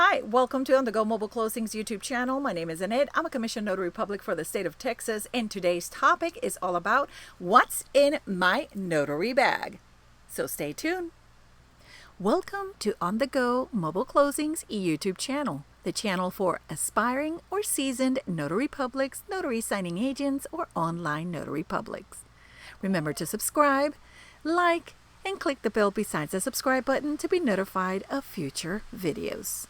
Hi, welcome to On The Go Mobile Closings YouTube channel. My name is Annette. I'm a commissioned notary public for the state of Texas, and today's topic is all about what's in my notary bag. So stay tuned. Welcome to On The Go Mobile Closings YouTube channel, the channel for aspiring or seasoned notary publics, notary signing agents, or online notary publics. Remember to subscribe, like, and click the bell beside the subscribe button to be notified of future videos.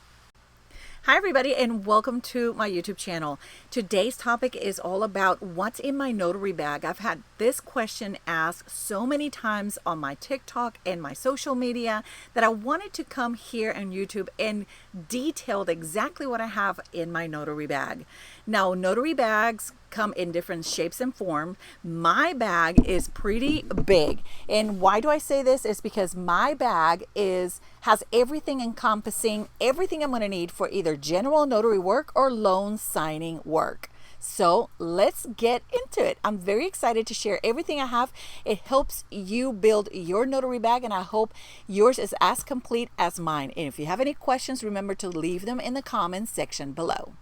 Hi everybody, and welcome to my YouTube channel. Today's topic is all about what's in my notary bag. I've had this question asked so many times on my TikTok and my social media that I wanted to come here on YouTube and detail exactly what I have in my notary bag. Now, notary bags come in different shapes and form. My bag is pretty big, and why do I say this is because my bag has everything encompassing everything I'm going to need for either general notary work or loan signing work. So let's get into it. I'm very excited to share everything I have. It helps you build your notary bag, and I hope yours is as complete as mine. And if you have any questions, remember to leave them in the comments section below.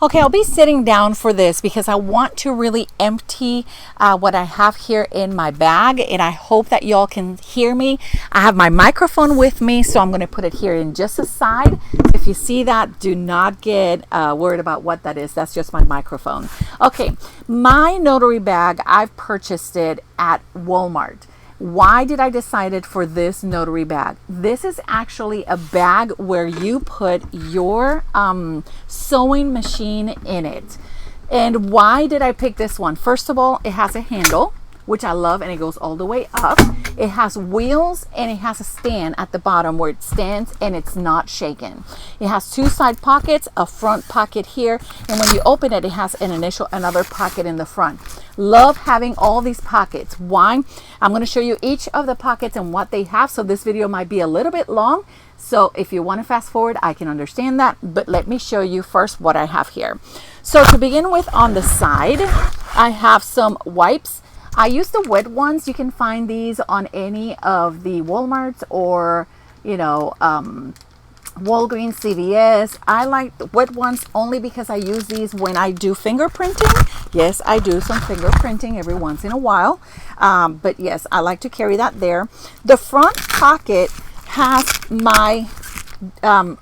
Okay, I'll be sitting down for this because I want to really empty what I have here in my bag, and I hope that y'all can hear me. I have my microphone with me, so I'm going to put it here in just a side. If you see that, do not get worried about what that is. That's just my microphone. Okay, my notary bag, I've purchased it at Walmart. Why did I decide for this notary bag? This is actually a bag where you put your sewing machine in it. And why did I pick this one? First of all, it has a handle, which I love, and it goes all the way up. It has wheels, and it has a stand at the bottom where it stands and it's not shaken. It has two side pockets, a front pocket here, and when you open it, it has another pocket in the front. Love having all these pockets. Why? I'm going to show you each of the pockets and what they have, so this video might be a little bit long. So if you want to fast forward, I can understand that, but let me show you first what I have here. So to begin with, on the side, I have some wipes. I use the wet ones. You can find these on any of the Walmarts or, Walgreens, CVS. I like the wet ones only because I use these when I do fingerprinting. Yes, I do some fingerprinting every once in a while. But yes, I like to carry that there. The front pocket has my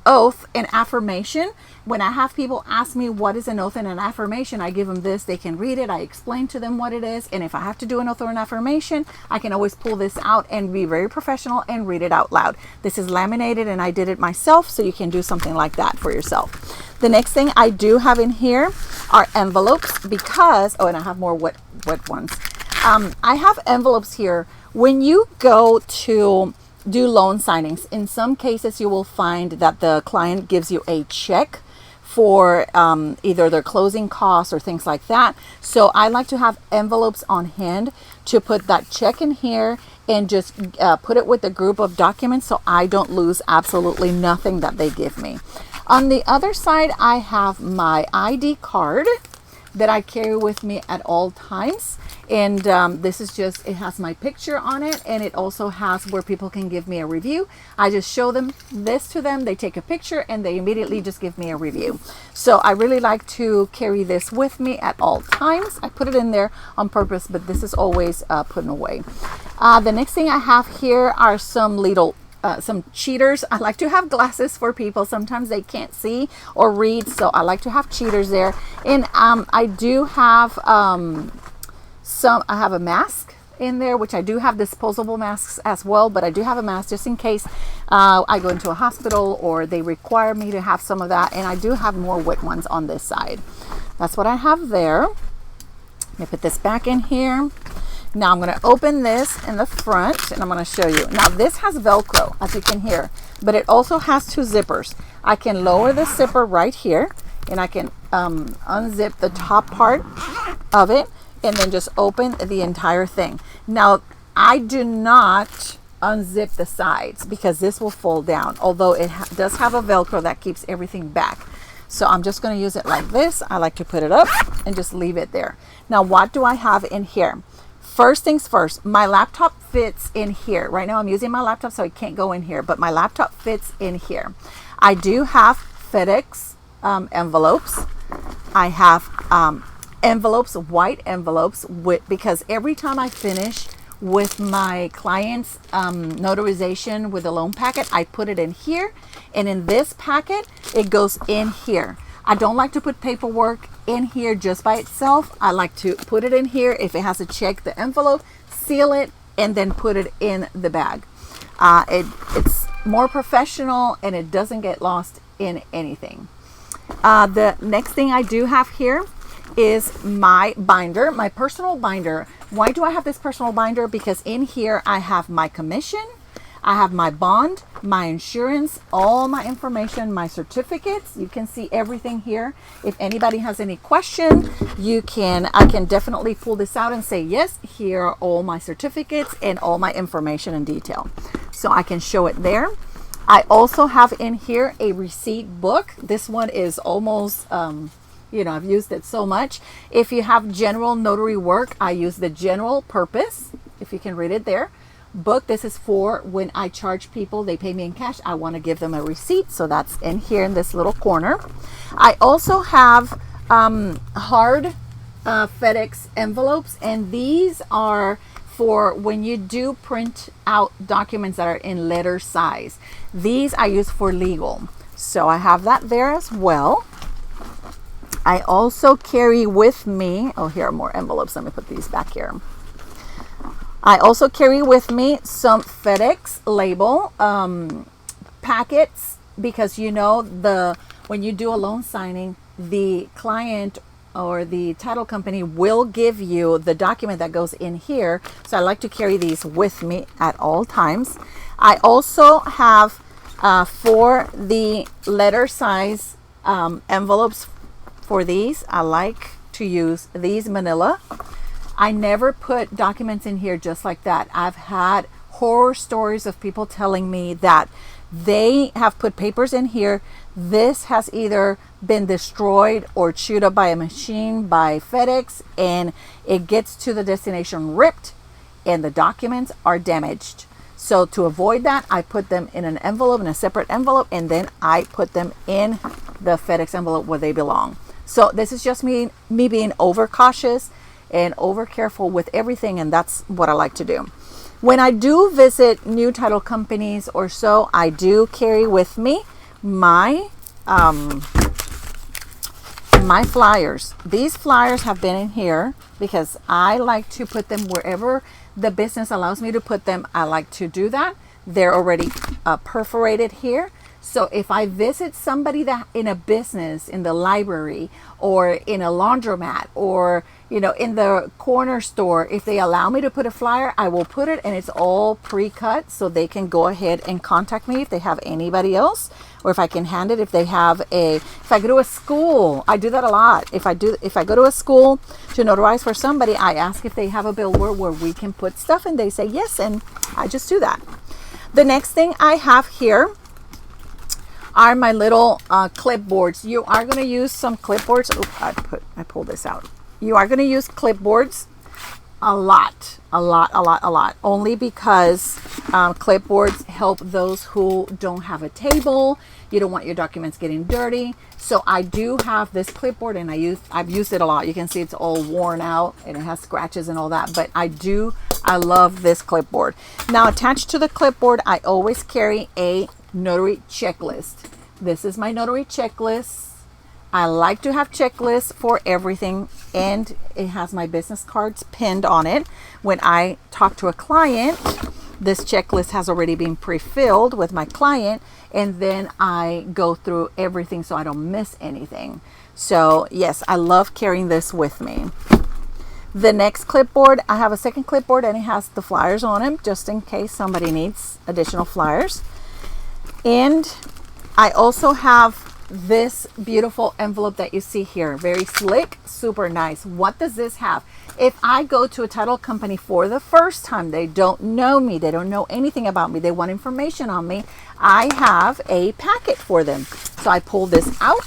oath and affirmation. When I have people ask me what is an oath and an affirmation, I give them this. They can read it. I explain to them what it is. And if I have to do an oath or an affirmation, I can always pull this out and be very professional and read it out loud. This is laminated, and I did it myself, so you can do something like that for yourself. The next thing I do have in here are envelopes because, and I have more wet ones. I have envelopes here. When you go to do loan signings, in some cases you will find that the client gives you a check for either their closing costs or things like that. So I like to have envelopes on hand to put that check in here and just put it with a group of documents so I don't lose absolutely nothing that they give me. On the other side, I have my ID card that I carry with me at all times. And this is just, it has my picture on it, and it also has where people can give me a review. I just show them this to them, they take a picture, and they immediately just give me a review. So I really like to carry this with me at all times. I put it in there on purpose, but this is always put away. The next thing I have here are some little some cheaters. I like to have glasses for people. Sometimes they can't see or read, so I like to have cheaters there. And I do have I have a mask in there, which I do have disposable masks as well, but I do have a mask just in case I go into a hospital or they require me to have some of that. And I do have more wet ones on this side. That's what I have there. Let me put this back in here. Now I'm going to open this in the front, and I'm going to show you. Now this has Velcro, as you can hear, but it also has two zippers. I can lower the zipper right here, and I can unzip the top part of it and then just open the entire thing. Now I do not unzip the sides because this will fall down, although it does have a Velcro that keeps everything back. So I'm just going to use it like this. I like to put it up and just leave it there. Now what do I have in here? first things first, my laptop fits in here. Right now I'm using my laptop, so I can't go in here, but my laptop fits in here. I do have FedEx envelopes. I have envelopes, white envelopes, because every time I finish with my client's notarization with a loan packet, I put it in here, and in this packet it goes in here. I don't like to put paperwork in here just by itself. I like to put it in here. If it has to check the envelope, seal it, and then put it in the bag. It's more professional, and it doesn't get lost in anything. The next thing I do have here is my binder, my personal binder. Why do I have this personal binder? Because in here I have my commission, I have my bond, my insurance, all my information, my certificates. You can see everything here. If anybody has any question, I can definitely pull this out and say, yes, here are all my certificates and all my information in detail. So I can show it there. I also have in here a receipt book. This one is almost, I've used it so much. If you have general notary work, I use the general purpose, if you can read it there, book. This is for when I charge people, they pay me in cash. I want to give them a receipt. So that's in here in this little corner. I also have hard FedEx envelopes, and these are for when you do print out documents that are in letter size. These I use for legal. So I have that there as well. I also carry with me, here are more envelopes. Let me put these back here. I also carry with me some FedEx label packets, because when you do a loan signing, the client or the title company will give you the document that goes in here. So I like to carry these with me at all times. I also have for the letter size envelopes for these, I like to use these manila. I never put documents in here just like that. I've had horror stories of people telling me that they have put papers in here. This has either been destroyed or chewed up by a machine by FedEx, and it gets to the destination ripped and the documents are damaged. So to avoid that, I put them in an envelope, in a separate envelope, and then I put them in the FedEx envelope where they belong. So this is just me being overcautious and over careful with everything, and that's what I like to do. When I do visit new title companies or so, I do carry with me my my flyers. These flyers have been in here because I like to put them wherever the business allows me to put them. I like to do that. They're already perforated here. So if I visit somebody that in a business, in the library, or in a laundromat, or in the corner store, if they allow me to put a flyer, I will put it, and it's all pre-cut, so they can go ahead and contact me if they have anybody else, or if I can hand it. If I go to a school, I do that a lot. If I go to a school to notarize for somebody, I ask if they have a billboard where we can put stuff, and they say yes, and I just do that. The next thing I have here are my little clipboards. You are going to use some clipboards. Oops, I pulled this out. You are going to use clipboards a lot, only because clipboards help those who don't have a table. You don't want your documents getting dirty. So I do have this clipboard, and I've used it a lot. You can see it's all worn out and it has scratches and all that, but I love this clipboard. Now, attached to the clipboard, I always carry a notary checklist. This is my notary checklist. I like to have checklists for everything, and it has my business cards pinned on it. When I talk to a client, this checklist has already been pre-filled with my client, and then I go through everything so I don't miss anything. So yes, I love carrying this with me. The next clipboard, I have a second clipboard, and it has the flyers on it just in case somebody needs additional flyers. And I also have this beautiful envelope that you see here. Very slick, super nice. What does this have? If I go to a title company for the first time, they don't know me, they don't know anything about me, they want information on me, I have a packet for them. So I pull this out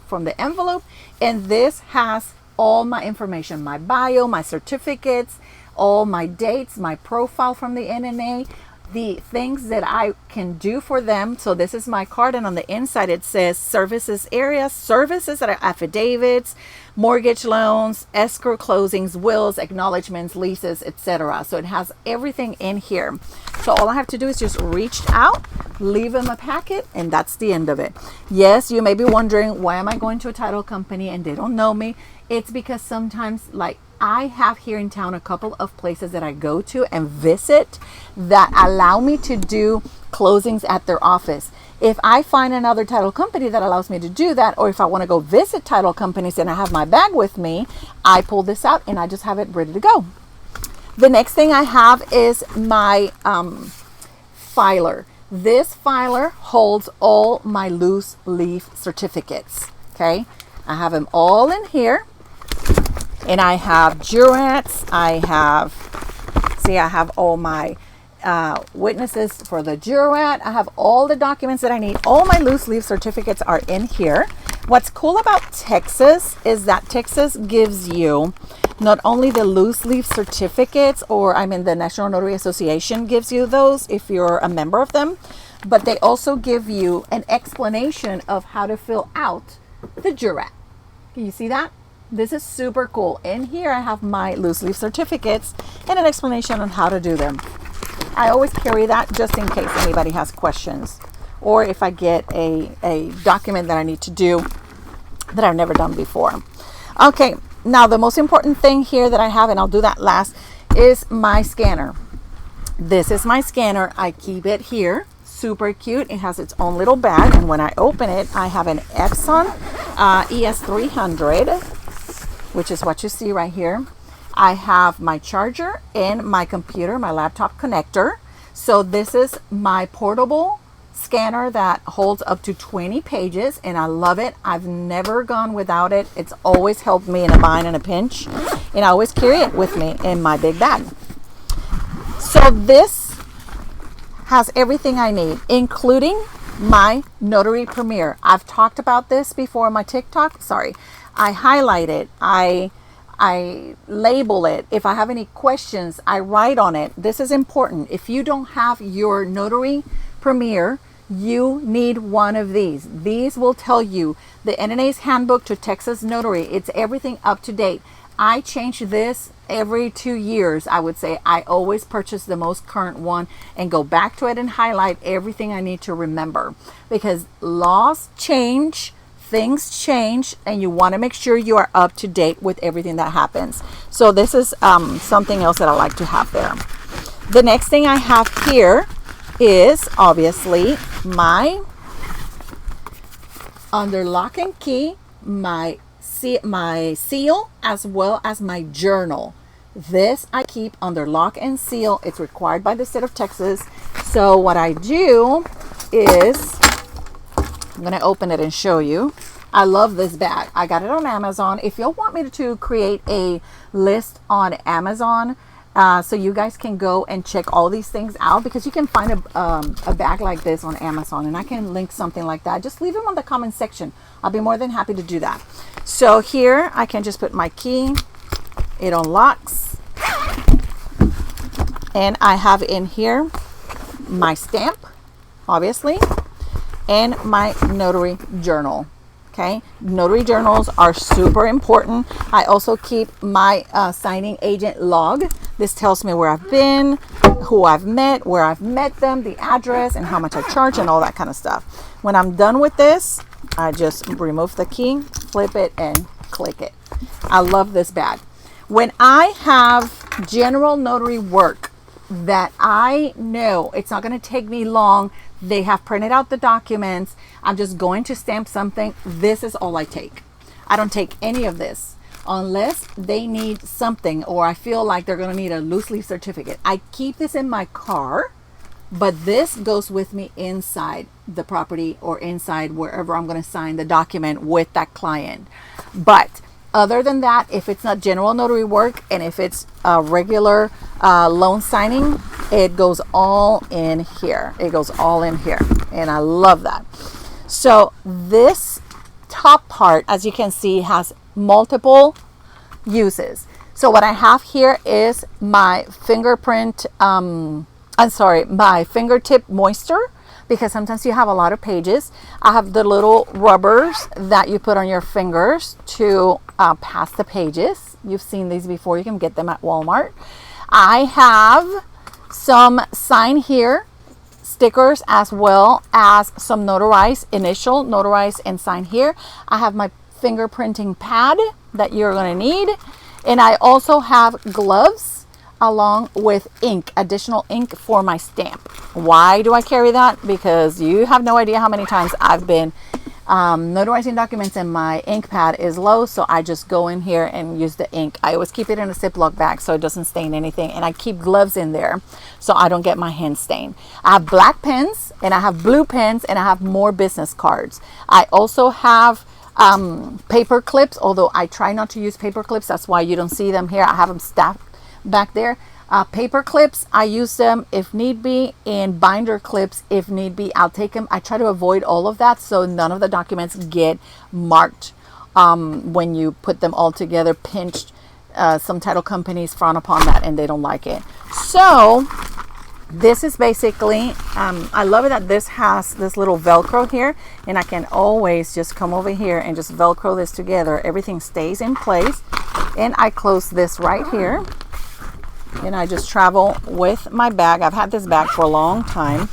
from the envelope, and this has all my information, my bio, my certificates, all my dates, my profile from the NNA, the things that I can do for them. So this is my card, and on the inside it says services area, services that are affidavits, mortgage loans, escrow closings, wills, acknowledgments, leases, etc. So it has everything in here. So all I have to do is just reach out, leave them a packet, and that's the end of it. Yes, you may be wondering, why am I going to a title company and they don't know me? It's because sometimes, like, I have here in town a couple of places that I go to and visit that allow me to do closings at their office. If I find another title company that allows me to do that, or if I want to go visit title companies and I have my bag with me, I pull this out and I just have it ready to go. The next thing I have is my filer. This filer holds all my loose leaf certificates. Okay, I have them all in here. And I have jurats, I have all my witnesses for the jurat. I have all the documents that I need. All my loose leaf certificates are in here. What's cool about Texas is that Texas gives you not only the loose leaf certificates, or the National Notary Association gives you those if you're a member of them, but they also give you an explanation of how to fill out the jurat. Can you see that? This is super cool. In here I have my loose leaf certificates and an explanation on how to do them. I always carry that just in case anybody has questions, or if I get a document that I need to do that I've never done before. Okay, now the most important thing here that I have, and I'll do that last, is my scanner. This is my scanner. I keep it here. Super cute. It has its own little bag, and when I open it, I have an Epson ES300, which is what you see right here. I have my charger and my computer, my laptop connector. So this is my portable scanner that holds up to 20 pages, and I love it. I've never gone without it. It's always helped me in a bind and a pinch, and I always carry it with me in my big bag. So this has everything I need, including my Notary Premier. I've talked about this before on my TikTok. Sorry. I highlight it, I label it. If I have any questions, I write on it. This is important. If you don't have your Notary Premier, you need one of these. These will tell you the NNA's Handbook to Texas Notary. It's everything up to date. I change this every 2 years, I would say. I always purchase the most current one and go back to it and highlight everything I need to remember, because laws change, things change, and you want to make sure you are up to date with everything that happens. So this is something else that I like to have there. The next thing I have here is obviously my under lock and key, my seal, as well as my journal. This I keep under lock and seal. It's required by the state of Texas. So what I do is, I'm going to open it and show you. I love this bag. I got it on Amazon. If you'll want me to create a list on Amazon, so you guys can go and check all these things out, because you can find a bag like this on Amazon, and I can link something like that. Just leave them on the comment section. I'll be more than happy to do that. So here I can just put my key. It unlocks. And I have in here my stamp, obviously, and my notary journal. Okay, notary journals are super important. I also keep my signing agent log. This tells me where I've been, who I've met, where I've met them, the address, and how much I charge, and all that kind of stuff. When I'm done with this, I just remove the key, flip it, and click it. I love this bag. When I have general notary work that I know it's not going to take me long, they have printed out the documents, I'm just going to stamp something, this is all I take. I don't take any of this unless they need something, or I feel like they're going to need a loose leaf certificate. I keep this in my car, but this goes with me inside the property or inside wherever I'm going to sign the document with that client. But other than that, if it's not general notary work, and if it's a regular loan signing, it goes all in here. It goes all in here, and I love that. So this top part, as you can see, has multiple uses. So what I have here is my fingerprint, my fingertip moisture, because sometimes you have a lot of pages. I have the little rubbers that you put on your fingers to pass the pages. You've seen these before. You can get them at Walmart. I have some sign here stickers, as well as some initial notarized and sign here. I have my fingerprinting pad that you're going to need. And I also have gloves along with ink, additional ink for my stamp. Why do I carry that? Because you have no idea how many times I've been notarizing documents and my ink pad is low, so I just go in here and use the ink. I always keep it in a Ziploc bag so it doesn't stain anything, and I keep gloves in there so I don't get my hands stained. I have black pens, and I have blue pens, and I have more business cards. I also have paper clips, although I try not to use paper clips. That's why you don't see them here. I have them stacked back there. Paper clips, I use them if need be, and binder clips if need be. I'll take them. I try to avoid all of that so none of the documents get marked when you put them all together, pinched. Some title companies frown upon that and they don't like it. So this is basically, I love it that this has this little Velcro here, and I can always just come over here and just Velcro this together. Everything stays in place, and I close this right here, and I just travel with my bag. I've had this bag for a long time,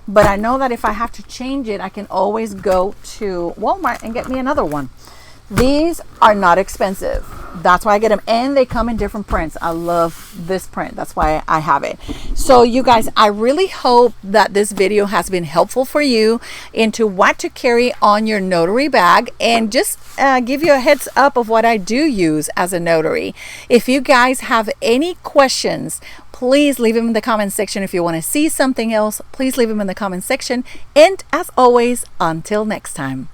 but I know that if I have to change it, I can always go to Walmart and get me another one. These are not expensive. That's why I get them, and they come in different prints. I love this print. That's why I have it. So you guys, I really hope that this video has been helpful for you into what to carry on your notary bag, and just give you a heads up of what I do use as a notary. If you guys have any questions, please leave them in the comment section. If you want to see something else, please leave them in the comment section. And as always, until next time.